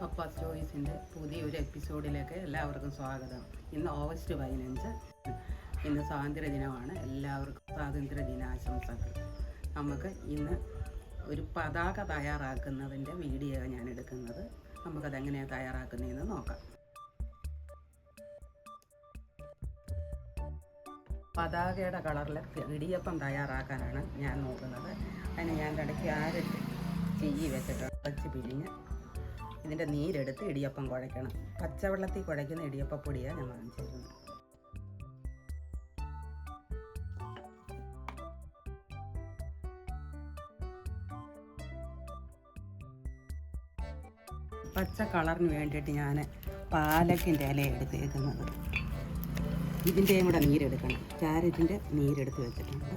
പപ്പാസ് ചോയ്സിൻ്റെ പുതിയൊരു എപ്പിസോഡിലേക്ക് എല്ലാവർക്കും സ്വാഗതം. ഇന്ന് ഓഗസ്റ്റ് 15, ഇന്ന് സ്വാതന്ത്ര്യ ദിനമാണ്. എല്ലാവർക്കും സ്വാതന്ത്ര്യ ദിനാശംസകൾ. നമുക്ക് ഇന്ന് ഒരു പതാക തയ്യാറാക്കുന്നതിൻ്റെ വീഡിയോ ഞാൻ എടുക്കുന്നത്. നമുക്കതെങ്ങനെയാണ് തയ്യാറാക്കുന്നതെന്ന് നോക്കാം. പതാകയുടെ കളറിൽ ഇടിയപ്പം തയ്യാറാക്കാനാണ് ഞാൻ നോക്കുന്നത്. അതിന് ഞാൻ ക്യാരറ്റ് ചീവി വെച്ചിട്ട് പിഴിഞ്ഞ് ഇതിൻ്റെ നീരെടുത്ത് ഇടിയപ്പം കുഴയ്ക്കണം. പച്ചവെള്ളത്തിൽ കുഴയ്ക്കുന്ന ഇടിയപ്പപ്പൊടിയാണ് ഞാൻ വാങ്ങിച്ചിരുന്നത്. പച്ച കളറിന് വേണ്ടിയിട്ട് ഞാൻ പാലക്കിൻ്റെ ഇല എടുത്തേക്കുന്നത്. ഇതിൻ്റെയും കൂടെ നീരെടുക്കണം. ക്യാരറ്റിൻ്റെ നീരെടുത്ത് വെച്ചിട്ടുണ്ട്.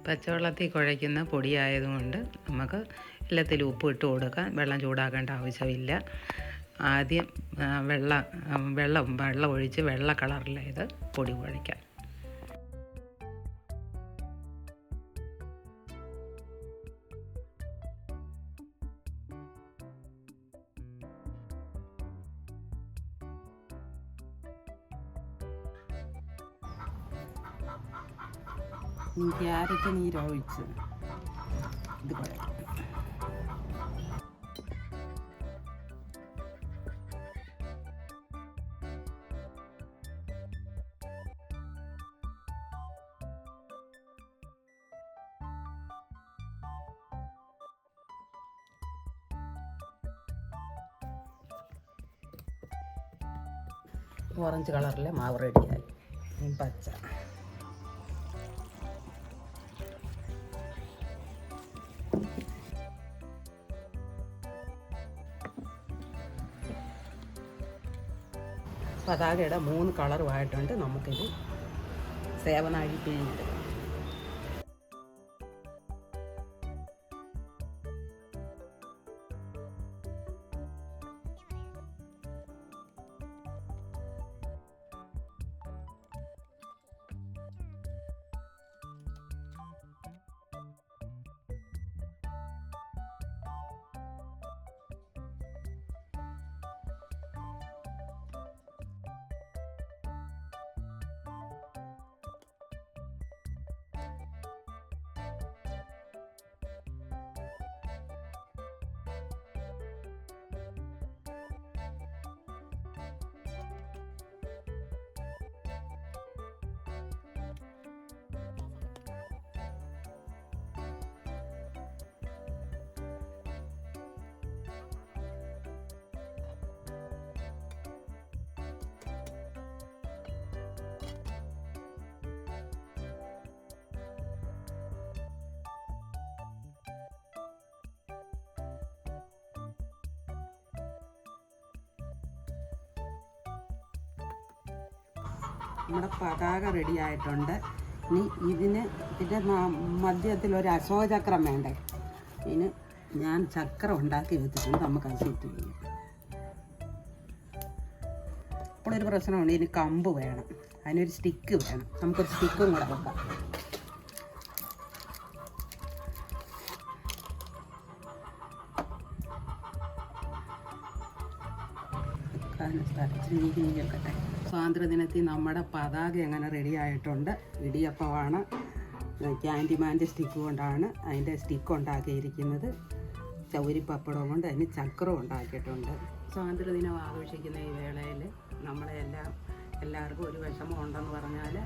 പച്ചവെള്ളത്തിൽ കുഴയ്ക്കുന്ന പൊടിയായതുകൊണ്ട് നമുക്ക് എല്ലാത്തിലും ഉപ്പ് ഇട്ട് കൊടുക്കാം. വെള്ളം ചൂടാക്കേണ്ട ആവശ്യമില്ല. ആദ്യം വെള്ളം ഒഴിച്ച് വെള്ള കളറിലേത് പൊടി കുഴയ്ക്കാം. ക്യാരറ്റ് നീരൊഴിച്ച് ഇത് കുഴക്കും. ഓറഞ്ച് കളറിലെ മാവ് റെഡിയായി. പച്ച പതാകയുടെ 3 കളറുമായിട്ടുണ്ട്. നമുക്കിത് സേവനാഴി പിഴിഞ്ഞെടുക്കാം. നമ്മുടെ പതാക റെഡി ആയിട്ടുണ്ട്. ഇനി ഇതിൻ്റെ മധ്യത്തിൽ ഒരു അശോകചക്രം വേണ്ടേ. ഇതിന് ഞാൻ ചക്രം ഉണ്ടാക്കി വെച്ചിട്ടുണ്ട്. നമുക്ക് അത് സെറ്റ് ചെയ്യാം. ഇപ്പോഴൊരു പ്രശ്നമുണ്ട്. ഇതിന് കമ്പ് വേണം, അതിനൊരു സ്റ്റിക്ക് വേണം. നമുക്കൊരു സ്റ്റിക്കും കൂടെ വെക്കാം. നീക്കട്ടെ. സ്വാതന്ത്ര്യദിനത്തിൽ നമ്മുടെ പതാക എങ്ങനെ റെഡി ആയിട്ടുണ്ട്. ഇടിയപ്പമാണ്. ക്യാൻഡിമാൻ്റെ സ്റ്റിക്ക് കൊണ്ടാണ് അതിൻ്റെ സ്റ്റിക്ക് ഉണ്ടാക്കിയിരിക്കുന്നത്. ചൗരിപ്പപ്പടം കൊണ്ട് അതിന് ചക്രം ഉണ്ടാക്കിയിട്ടുണ്ട്. സ്വാതന്ത്ര്യദിനം ആഘോഷിക്കുന്ന ഈ വേളയിൽ എല്ലാവർക്കും ഒരു വിഷമം ഉണ്ടെന്ന് പറഞ്ഞാൽ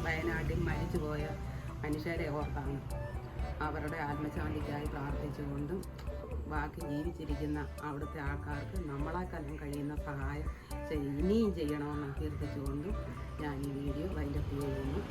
വയനാട്ടിൽ മരിച്ചുപോയ മനുഷ്യരെ ഓർത്താണ്. അവരുടെ ആത്മശാന്തിക്കായി പ്രാർത്ഥിച്ചുകൊണ്ടും ബാക്കി ജീവിച്ചിരിക്കുന്ന അവിടുത്തെ ആൾക്കാർക്ക് നമ്മളെക്കാളും കഴിയുന്ന സഹായം ഇനിയും ചെയ്യണമെന്ന് അഭ്യർത്ഥിച്ചുകൊണ്ടും ഞാൻ ഈ വീഡിയോ വൈൻഡപ്പ് ചെയ്യുന്നു.